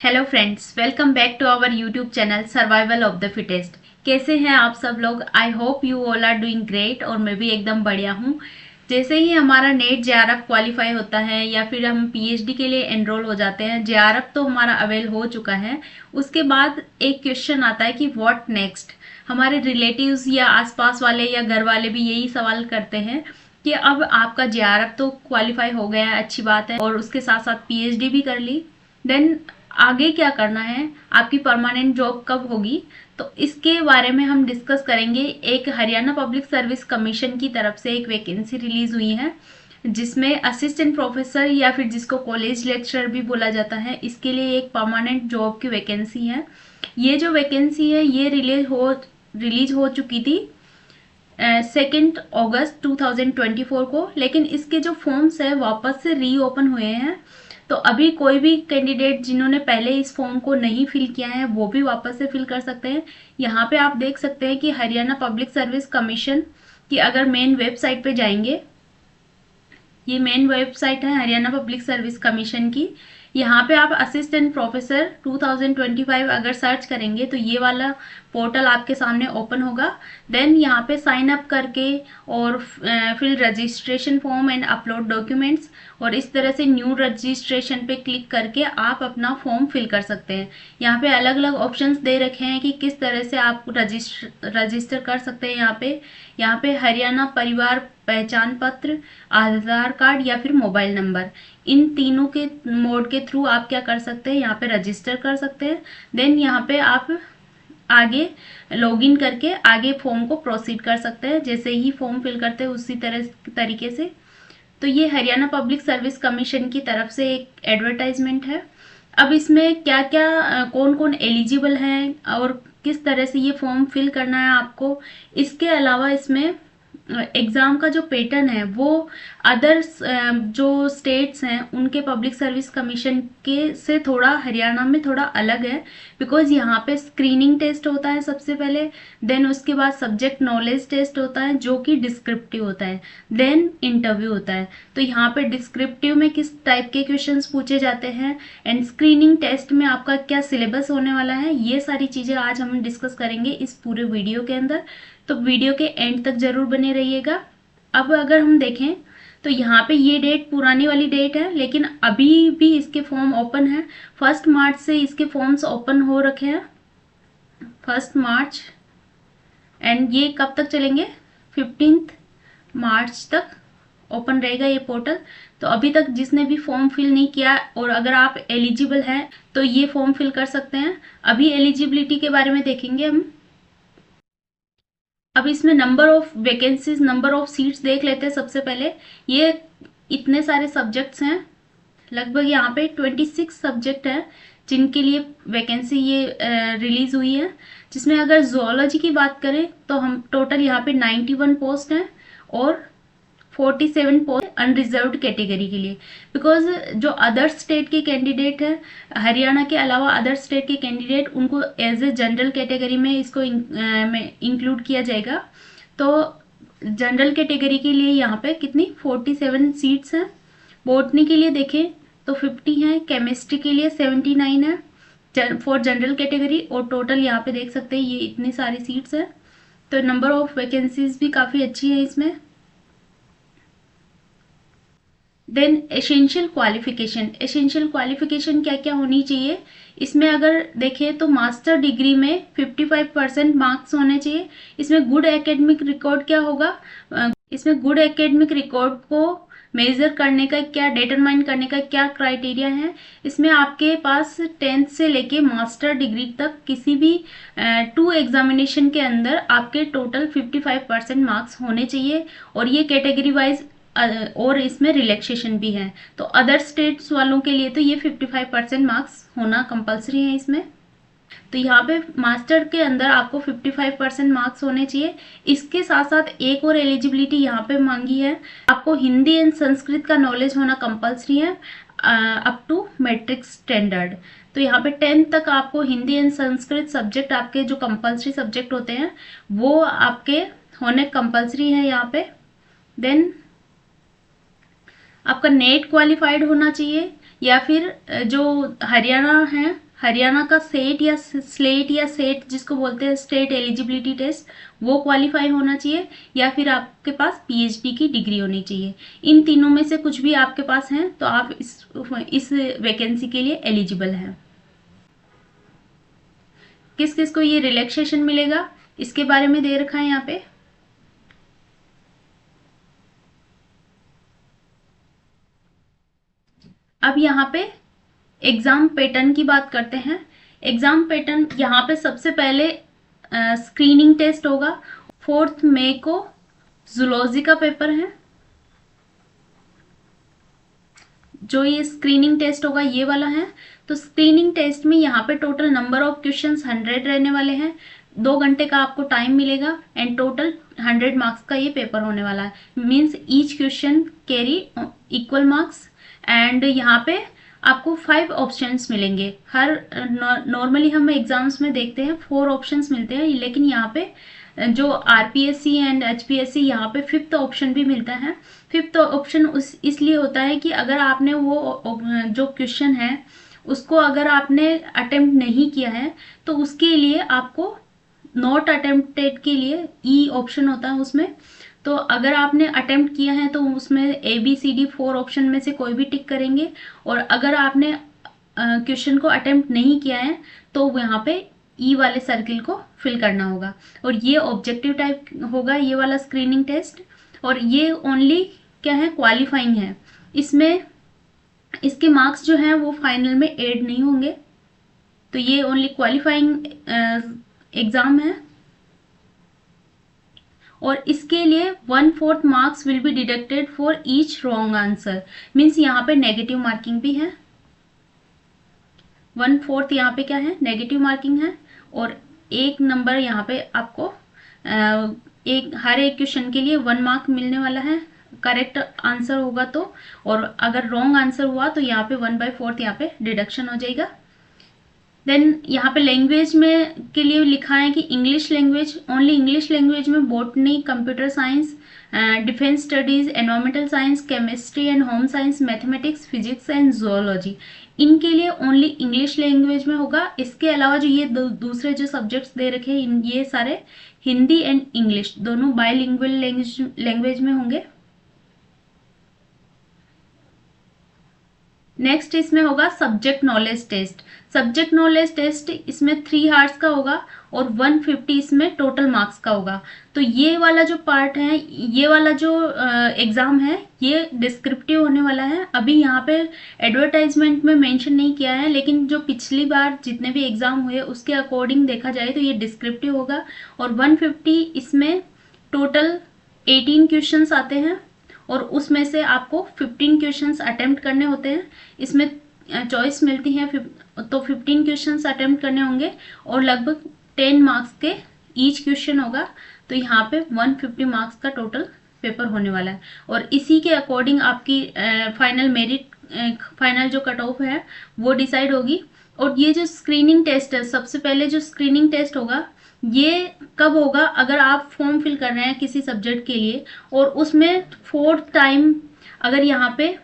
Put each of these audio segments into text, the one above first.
Hello friends, welcome back to our YouTube channel survival of the fittest. कैसे हैं आप सब लोग? I hope you all are doing great और मैं भी एकदम बढ़िया हूँ। जैसे ही हमारा नेट जेआरएफ क्वालिफाई होता है या फिर हम पीएचडी के लिए एनरोल हो जाते हैं, जेआरएफ तो हमारा अवेल हो चुका है। उसके बाद एक क्वेश्चन आता है कि व्हाट नेक्स्ट। हमारे रिलेटिव्स या आसपास वाले या घर वाले भी यही सवाल करते हैं कि अब आपका जेआरएफ तो क्वालिफाई हो गया है, अच्छी बात है, और उसके साथ साथ पीएचडी भी कर ली, देन आगे क्या करना है, आपकी परमानेंट जॉब कब होगी। तो इसके बारे में हम डिस्कस करेंगे। एक हरियाणा पब्लिक सर्विस कमीशन की तरफ से एक वैकेंसी रिलीज हुई है जिसमें असिस्टेंट प्रोफेसर या फिर जिसको कॉलेज लेक्चरर भी बोला जाता है, इसके लिए एक परमानेंट जॉब की वैकेंसी है। ये जो वैकेंसी है ये रिलीज हो चुकी थी 2 अगस्त 2024 को, लेकिन इसके जो फॉर्म्स है वापस से रीओपन हुए हैं। तो अभी कोई भी कैंडिडेट जिन्होंने पहले इस फॉर्म को नहीं फिल किया है वो भी वापस से फिल कर सकते हैं। यहाँ पे आप देख सकते हैं कि हरियाणा पब्लिक सर्विस कमीशन की अगर मेन वेबसाइट पे जाएंगे, ये मेन वेबसाइट है हरियाणा पब्लिक सर्विस कमीशन की। यहाँ पे आप असिस्टेंट प्रोफेसर 2025 अगर सर्च करेंगे तो ये वाला पोर्टल आपके सामने ओपन होगा। देन यहाँ पे साइन अप करके और फिर registration form and upload documents, और इस तरह से न्यू रजिस्ट्रेशन पे क्लिक करके आप अपना फॉर्म फिल कर सकते हैं। यहाँ पे अलग अलग ऑप्शंस दे रखे हैं कि किस तरह से आप रजिस्टर कर सकते हैं। यहाँ पे हरियाणा परिवार पहचान पत्र, आधार कार्ड या फिर मोबाइल नंबर, इन तीनों के मोड के थ्रू आप क्या कर सकते हैं, यहाँ पे रजिस्टर कर सकते हैं। देन यहाँ पे आप आगे लॉगिन करके आगे फॉर्म को प्रोसीड कर सकते हैं। जैसे ही फॉर्म फिल करते हैं उसी तरीके से। तो ये हरियाणा पब्लिक सर्विस कमीशन की तरफ से एक एडवर्टाइजमेंट है। अब इसमें क्या क्या कौन कौन एलिजिबल हैं और किस तरह से ये फॉर्म फिल करना है आपको, इसके अलावा इसमें एग्जाम का जो पैटर्न है वो अदर्स जो स्टेट्स हैं उनके पब्लिक सर्विस कमीशन के से थोड़ा हरियाणा में थोड़ा अलग है। बिकॉज यहाँ पे स्क्रीनिंग टेस्ट होता है सबसे पहले, देन उसके बाद सब्जेक्ट नॉलेज टेस्ट होता है जो कि डिस्क्रिप्टिव होता है, देन इंटरव्यू होता है। तो यहाँ पे डिस्क्रिप्टिव में किस टाइप के क्वेश्चंस पूछे जाते हैं एंड स्क्रीनिंग टेस्ट में आपका क्या सिलेबस होने वाला है, ये सारी चीज़ें आज हम डिस्कस करेंगे इस पूरे वीडियो के अंदर। तो वीडियो के एंड तक जरूर बने रहिएगा। अब अगर हम देखें तो यहाँ पे ये डेट पुरानी वाली डेट है, लेकिन अभी भी इसके फॉर्म ओपन है। 1 मार्च से इसके फॉर्म्स ओपन हो रखे हैं, 1 मार्च, एंड ये कब तक चलेंगे, 15 मार्च तक ओपन रहेगा ये पोर्टल। तो अभी तक जिसने भी फॉर्म फिल नहीं किया और अगर आप एलिजिबल हैं तो ये फॉर्म फिल कर सकते हैं। अभी एलिजिबिलिटी के बारे में देखेंगे हम। अब इसमें number of vacancies, number of seats देख लेते हैं सबसे पहले। ये इतने सारे सब्जेक्ट्स हैं, लगभग यहाँ पे 26 सब्जेक्ट हैं जिनके लिए वैकेंसी ये रिलीज हुई है। जिसमें अगर जोलॉजी की बात करें तो हम टोटल यहाँ पे 91 पोस्ट हैं और 47 पोस्ट अनरिजर्व्ड कैटेगरी के लिए। बिकॉज जो अदर स्टेट के कैंडिडेट हैं, हरियाणा के अलावा अदर स्टेट के कैंडिडेट, उनको एज ए जनरल कैटेगरी में इसको इंक्लूड किया जाएगा। तो जनरल कैटेगरी के लिए यहाँ पे कितनी 47 सीट्स हैं। बॉटनी के लिए देखें तो 50 हैं, केमिस्ट्री के लिए 79 है फॉर जनरल कैटेगरी, और टोटल यहाँ पे देख सकते हैं ये इतनी सारी सीट्स हैं। तो नंबर ऑफ वैकेंसीज भी काफ़ी अच्छी है इसमें। देन एसेंशियल क्वालिफिकेशन क्या क्या होनी चाहिए, इसमें अगर देखें तो मास्टर डिग्री में 55% मार्क्स होने चाहिए। इसमें गुड एकेडमिक रिकॉर्ड क्या होगा, इसमें गुड एकेडमिक रिकॉर्ड को मेजर करने का क्या, डिटरमाइन करने का क्या क्राइटेरिया है। इसमें आपके पास 10th से लेके मास्टर डिग्री तक किसी भी 2 एग्जामिनेशन के अंदर आपके टोटल 55% मार्क्स होने चाहिए। और ये कैटेगरी वाइज और इसमें रिलैक्सेशन भी है। तो अदर स्टेट्स वालों के लिए तो ये 55% मार्क्स होना कंपलसरी है इसमें। तो यहाँ पे मास्टर के अंदर आपको 55% मार्क्स होने चाहिए। इसके साथ साथ एक और एलिजिबिलिटी यहाँ पे मांगी है, आपको हिंदी एंड संस्कृत का नॉलेज होना कंपलसरी है अप टू मैट्रिक स्टैंडर्ड। तो यहाँ पे 10th तक आपको हिंदी एंड संस्कृत सब्जेक्ट, आपके जो कंपलसरी सब्जेक्ट होते हैं वो आपके होने कंपलसरी है यहाँ पे। देन आपका नेट क्वालिफाइड होना चाहिए, या फिर जो हरियाणा है, हरियाणा का सेट या स्लेट या सेट जिसको बोलते हैं स्टेट एलिजिबिलिटी टेस्ट, वो क्वालिफाई होना चाहिए, या फिर आपके पास पीएचडी की डिग्री होनी चाहिए। इन तीनों में से कुछ भी आपके पास है तो आप इस वैकेंसी के लिए एलिजिबल हैं। किस किस को ये रिलैक्सेशन मिलेगा इसके बारे में दे रखा है यहाँ पे। अब यहाँ पे एग्जाम पैटर्न की बात करते हैं। एग्जाम पैटर्न यहाँ पे सबसे पहले स्क्रीनिंग टेस्ट होगा। 4 मई को जूलॉजी का पेपर है। जो ये स्क्रीनिंग टेस्ट होगा ये वाला है। तो स्क्रीनिंग टेस्ट में यहाँ पे टोटल नंबर ऑफ क्वेश्चंस 100 रहने वाले हैं। 2 घंटे का आपको टाइम मिलेगा एंड टोटल 100 मार्क्स का ये पेपर होने वाला है। Means each question carry equal marks. And यहाँ पे आपको 5 ऑप्शंस मिलेंगे। हर नॉर्मली हम एग्जाम्स में देखते हैं 4 ऑप्शंस मिलते हैं, लेकिन यहाँ पे जो आरपीएससी एंड एचपीएससी यहाँ पे 5th ऑप्शन भी मिलता है। 5th ऑप्शन इसलिए होता है कि अगर आपने वो जो क्वेश्चन है उसको अगर आपने अटेम्प्ट नहीं किया है तो उसके लिए आपको नॉट अटेम्प्टेड के लिए ई ऑप्शन होता है उसमें। तो अगर आपने अटेम्प्ट किया है तो उसमें ABCD 4 ऑप्शन में से कोई भी टिक करेंगे, और अगर आपने क्वेश्चन को अटेम्प्ट नहीं किया है तो यहाँ पे ई वाले सर्किल को फिल करना होगा। और ये ऑब्जेक्टिव टाइप होगा ये वाला स्क्रीनिंग टेस्ट, और ये ओनली क्या है, क्वालिफाइंग है। इसमें इसके मार्क्स जो हैं वो फाइनल में ऐड नहीं होंगे। तो ये ओनली क्वालिफाइंग एग्जाम है। और इसके लिए 1/4 marks will be deducted for each wrong answer. Means यहाँ पे नेगेटिव मार्किंग भी है। 1/4 यहाँ पे क्या है, नेगेटिव मार्किंग है। और 1 नंबर यहाँ पे आपको हर एक क्वेश्चन के लिए 1 मार्क मिलने वाला है करेक्ट आंसर होगा तो। और अगर रॉन्ग आंसर हुआ तो यहाँ पे 1/4 यहाँ पे डिडक्शन हो जाएगा। देन यहाँ पे लैंग्वेज में के लिए लिखा है कि English language, only English language में botany, computer science, defence studies, environmental science, chemistry and home science, mathematics, physics and zoology, इनके लिए ओनली इंग्लिश लैंग्वेज में होगा। इसके अलावा जो ये दूसरे जो सब्जेक्ट्स दे रखे हैं ये सारे हिंदी एंड इंग्लिश दोनों बायलिंगुअल लैंग्वेज में होंगे। नेक्स्ट इसमें होगा subject knowledge test. Subject knowledge test इसमें 3 आवर्स का होगा और 150 इसमें टोटल मार्क्स का होगा। तो ये वाला जो पार्ट है, ये वाला जो एग्जाम है ये डिस्क्रिप्टिव होने वाला है। अभी यहाँ पे एडवर्टाइजमेंट में मेंशन नहीं किया है, लेकिन जो पिछली बार जितने भी एग्जाम हुए उसके अकॉर्डिंग देखा जाए तो ये डिस्क्रिप्टिव होगा। और 150 इसमें टोटल 18 क्वेश्चंस आते हैं और उसमें से आपको 15 क्वेश्चंस अटेम्प्ट करने होते हैं। इसमें चॉइस मिलती है तो 15 क्वेश्चंस अटेम्प्ट करने होंगे और लगभग 10 मार्क्स के ईच क्वेश्चन होगा। तो यहाँ पे 150 मार्क्स का टोटल पेपर होने वाला है और इसी के अकॉर्डिंग आपकी फाइनल मेरिट, फाइनल जो कट ऑफ है वो डिसाइड होगी। और ये जो स्क्रीनिंग टेस्ट है, सबसे पहले जो स्क्रीनिंग टेस्ट होगा ये कब होगा, अगर आप फॉर्म फिल कर रहे हैं किसी सब्जेक्ट के लिए और उसमें 4th टाइम अगर यहाँ पे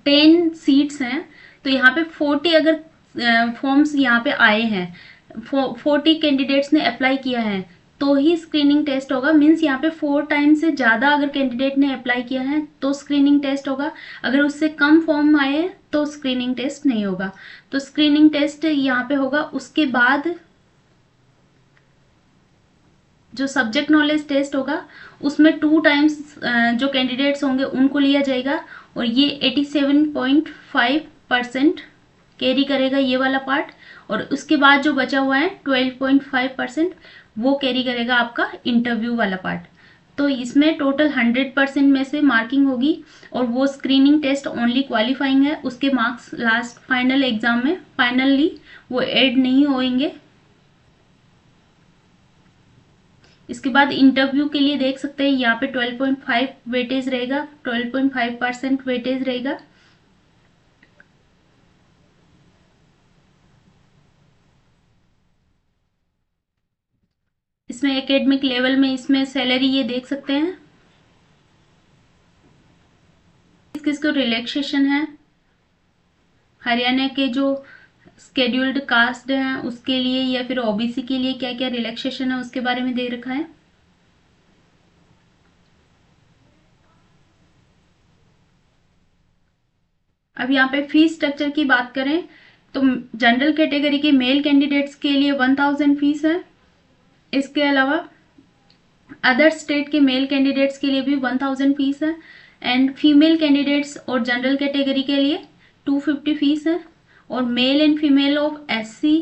10 सीट्स हैं तो यहाँ पे 40 अगर फॉर्म्स यहाँ पे आए हैं, 40 कैंडिडेट्स ने अप्लाई किया है तो ही स्क्रीनिंग टेस्ट होगा। मीन्स यहाँ पे 4 टाइम से ज़्यादा अगर कैंडिडेट ने अप्लाई किया है तो स्क्रीनिंग टेस्ट होगा। अगर उससे कम फॉर्म आए तो स्क्रीनिंग टेस्ट नहीं होगा। तो स्क्रीनिंग टेस्ट यहाँ पे होगा। उसके बाद जो सब्जेक्ट नॉलेज टेस्ट होगा उसमें 2 टाइम्स जो कैंडिडेट्स होंगे उनको लिया जाएगा और ये 87.5% कैरी करेगा ये वाला पार्ट। और उसके बाद जो बचा हुआ है 12.5% वो कैरी करेगा आपका इंटरव्यू वाला पार्ट। तो इसमें टोटल 100% में से मार्किंग होगी और वो स्क्रीनिंग टेस्ट ओनली क्वालिफाइंग है। उसके मार्क्स लास्ट फाइनल एग्जाम में फाइनली वो ऐड नहीं होंगे। इसके बाद इंटरव्यू के लिए देख सकते हैं यहाँ पे 12.5 वेटेज रहेगा, 12.5% वेटेज रहेगा। इसमें एकेडमिक लेवल में इसमें सैलरी ये देख सकते हैं। किसको रिलैक्सेशन है, हरियाणा के जो शेड्यूल्ड कास्ट हैं उसके लिए या फिर ओबीसी के लिए क्या क्या रिलैक्सेशन है उसके बारे में दे रखा है। अब यहाँ पे फीस स्ट्रक्चर की बात करें तो जनरल कैटेगरी के मेल कैंडिडेट्स के लिए 1000 फीस है। इसके अलावा अदर स्टेट के मेल कैंडिडेट्स के लिए भी 1000 फीस है एंड फीमेल कैंडिडेट्स और जनरल कैटेगरी के लिए 250 फीस है। और male and female of SC,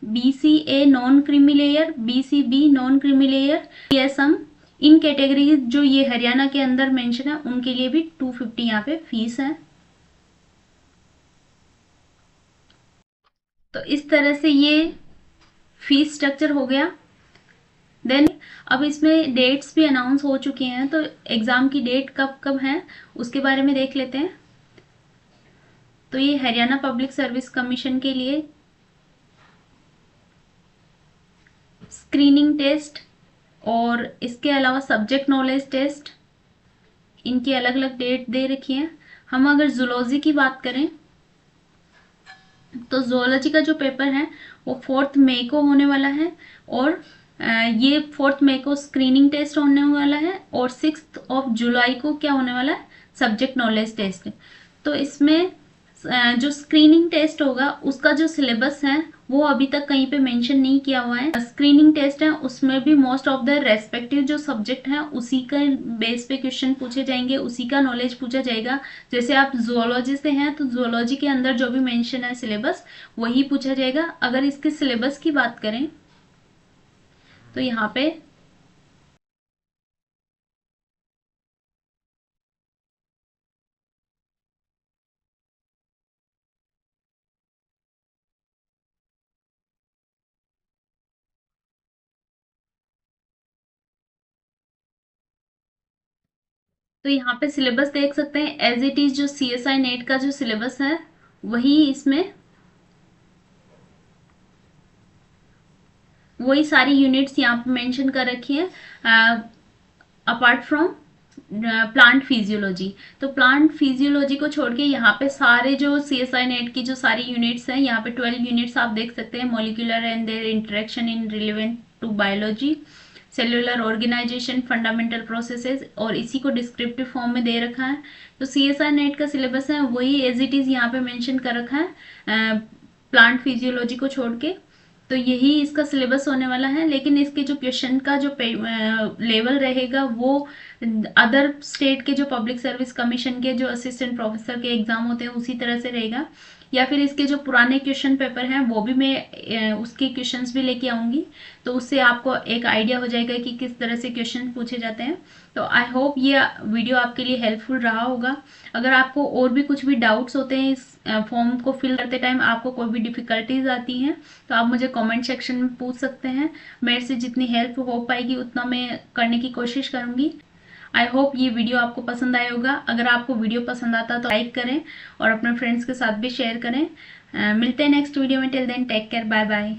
BCA non creamy layer, BCB non creamy layer, PSM in category जो ये हरियाणा के अंदर मेंशन है उनके लिए भी 250 यहाँ पे फीस है। तो इस तरह से ये फीस स्ट्रक्चर हो गया। देन अब इसमें डेट्स भी अनाउंस हो चुकी हैं तो एग्ज़ाम की डेट कब कब है उसके बारे में देख लेते हैं। तो ये हरियाणा पब्लिक सर्विस कमीशन के लिए स्क्रीनिंग टेस्ट और इसके अलावा सब्जेक्ट नॉलेज टेस्ट इनकी अलग अलग डेट दे रखी है। हम अगर जूलॉजी की बात करें तो जूलॉजी का जो पेपर है वो 4 मई को होने वाला है और ये 4 मई को स्क्रीनिंग टेस्ट होने वाला है और 6 जुलाई को क्या होने वाला है, सब्जेक्ट नॉलेज टेस्ट। तो इसमें जो स्क्रीनिंग टेस्ट होगा उसका जो सिलेबस है वो अभी तक कहीं पे मेंशन नहीं किया हुआ है। स्क्रीनिंग टेस्ट है उसमें भी मोस्ट ऑफ द रेस्पेक्टिव जो सब्जेक्ट है उसी का बेस पे क्वेश्चन पूछे जाएंगे, उसी का नॉलेज पूछा जाएगा। जैसे आप जूलॉजी से हैं तो जूलॉजी के अंदर जो भी मेंशन है सिलेबस वही पूछा जाएगा। अगर इसके सिलेबस की बात करें तो यहाँ पे सिलेबस देख सकते हैं एज इट इज। जो सीएसआई नेट का जो सिलेबस है वही सारी यूनिट्स यहाँ पे मेंशन कर रखी है अपार्ट फ्रॉम प्लांट फिजियोलॉजी। तो प्लांट फिजियोलॉजी को छोड़ के यहाँ पे सारे जो सीएसआई नेट की जो सारी यूनिट्स हैं यहाँ पे 12 यूनिट्स आप देख सकते हैं। Molecular and their interaction in relevant to biology, cellular organisation, fundamental processes और इसी को डिस्क्रिप्टिव फॉर्म में दे रखा है। तो सीएसआई नेट का सिलेबस है वही एज इट इज यहाँ पे मेंशन कर रखा है प्लांट फिजियोलॉजी को छोड़ के। तो यही इसका सिलेबस होने वाला है। लेकिन इसके जो क्वेश्चन का जो लेवल रहेगा वो अदर स्टेट के जो पब्लिक सर्विस कमीशन के जो असिस्टेंट प्रोफेसर के एग्जाम होते हैं उसी तरह से रहेगा। या फिर इसके जो पुराने क्वेश्चन पेपर हैं वो भी मैं उसके क्वेश्चंस भी लेके आऊंगी तो उससे आपको एक आइडिया हो जाएगा कि किस तरह से क्वेश्चन पूछे जाते हैं। तो आई होप ये वीडियो आपके लिए हेल्पफुल रहा होगा। अगर आपको और भी कुछ भी डाउट्स होते हैं इस फॉर्म को फिल करते टाइम, आपको कोई भी डिफिकल्टीज आती हैं तो आप मुझे कमेंट सेक्शन में पूछ सकते हैं। मेरे से जितनी हेल्प हो पाएगी उतना मैं करने की कोशिश करूंगी। आई होप ये वीडियो आपको पसंद आया होगा। अगर आपको वीडियो पसंद आता तो लाइक करें और अपने फ्रेंड्स के साथ भी शेयर करें। मिलते हैं नेक्स्ट वीडियो में। Till then take care, bye bye.